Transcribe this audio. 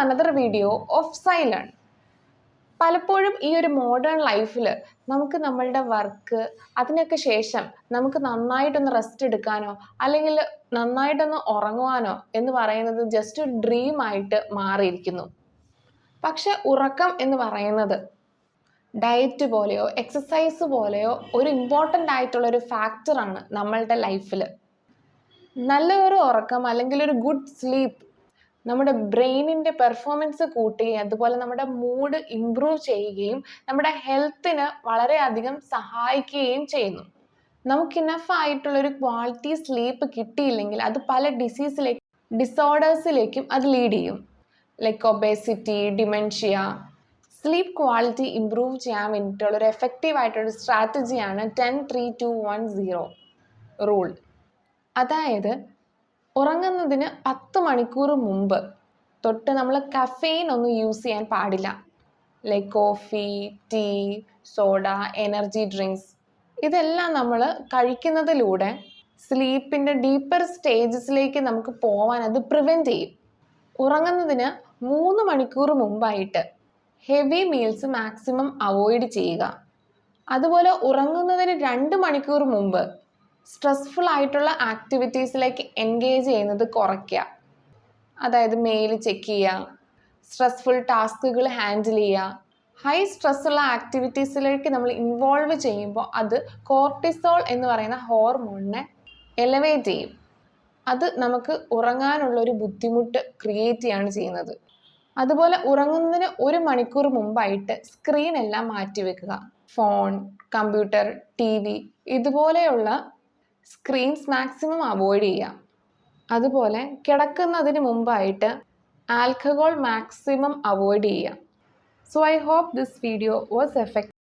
another video of Cylon. പലപ്പോഴും ഈ ഒരു മോഡേൺ ലൈഫിൽ നമുക്ക് നമ്മളുടെ വർക്ക് അതിനൊക്കെ ശേഷം നമുക്ക് നന്നായിട്ടൊന്ന് റെസ്റ്റ് എടുക്കാനോ അല്ലെങ്കിൽ നന്നായിട്ടൊന്ന് ഉറങ്ങുവാനോ എന്ന് പറയുന്നത് ജസ്റ്റ് ഒരു ഡ്രീം ആയിട്ട് മാറിയിരിക്കുന്നു. പക്ഷെ ഉറക്കം എന്ന് പറയുന്നത് ഡയറ്റ് പോലെയോ എക്സസൈസ് പോലെയോ ഒരു ഇമ്പോർട്ടൻ്റ് ആയിട്ടുള്ള ഒരു ഫാക്ടറാണ് നമ്മളുടെ ലൈഫിൽ. നല്ലൊരു ഉറക്കം അല്ലെങ്കിൽ ഒരു ഗുഡ് സ്ലീപ്പ് നമ്മുടെ ബ്രെയിനിൻ്റെ പെർഫോമൻസ് കൂട്ടുകയും അതുപോലെ നമ്മുടെ മൂഡ് ഇംപ്രൂവ് ചെയ്യുകയും നമ്മുടെ ഹെൽത്തിന് വളരെയധികം സഹായിക്കുകയും ചെയ്യുന്നു. നമുക്ക് ഇനഫ് ആയിട്ടുള്ളൊരു ക്വാളിറ്റി സ്ലീപ്പ് കിട്ടിയില്ലെങ്കിൽ അത് പല ഡിസോർഡേഴ്സിലേക്കും അത് ലീഡ് ചെയ്യും. Like obesity, dementia. Sleep quality improve ചെയ്യാൻ വേണ്ടിയിട്ടുള്ളൊരു എഫക്റ്റീവ് ആയിട്ടുള്ള സ്ട്രാറ്റജിയാണ് 10-3-2-1-0 റൂൾ. അതായത് ഉറങ്ങുന്നതിന് 10 മണിക്കൂർ മുമ്പ് തൊട്ട് നമ്മൾ കഫെയിൻ ഒന്നും യൂസ് ചെയ്യാൻ പാടില്ല. Like coffee, tea, soda, energy drinks ഇതെല്ലാം നമ്മൾ കഴിക്കുന്നതിലൂടെ സ്ലീപ്പിൻ്റെ ഡീപ്പർ സ്റ്റേജസിലേക്ക് നമുക്ക് പോകാൻ അത് പ്രിവെൻറ്റ് ചെയ്യും. ഉറങ്ങുന്നതിന് 3 മണിക്കൂർ മുമ്പായിട്ട് ഹെവി മീൽസ് മാക്സിമം അവോയ്ഡ് ചെയ്യുക. അതുപോലെ ഉറങ്ങുന്നതിന് 2 മണിക്കൂർ മുമ്പ് സ്ട്രെസ്ഫുൾ ആയിട്ടുള്ള ആക്ടിവിറ്റീസിലേക്ക് എൻഗേജ് ചെയ്യുന്നത് കുറയ്ക്കുക. അതായത് മെയിൽ ചെക്ക് ചെയ്യുക, സ്ട്രെസ്ഫുൾ ടാസ്കുകൾ ഹാൻഡിൽ ചെയ്യുക. ഹൈ സ്ട്രെസ്സുള്ള ആക്ടിവിറ്റീസിലേക്ക് നമ്മൾ ഇൻവോൾവ് ചെയ്യുമ്പോൾ അത് കോർട്ടിസോൾ എന്ന് പറയുന്ന ഹോർമോണിനെ എലവേറ്റ് ചെയ്യും. അത് നമുക്ക് ഉറങ്ങാനുള്ളൊരു ബുദ്ധിമുട്ട് ക്രിയേറ്റ് ചെയ്യാണ് ചെയ്യുന്നത്. അതുപോലെ ഉറങ്ങുന്നതിന് 1 മണിക്കൂർ മുമ്പായിട്ട് സ്ക്രീൻ എല്ലാം മാറ്റിവെക്കുക. ഫോൺ, കമ്പ്യൂട്ടർ, TV ഇതുപോലെയുള്ള സ്ക്രീൻസ് മാക്സിമം അവോയ്ഡ് ചെയ്യുക. അതുപോലെ കിടക്കുന്നതിന് മുമ്പായിട്ട് ആൽക്കഹോൾ മാക്സിമം അവോയ്ഡ് ചെയ്യുക. So I hope this video was effective.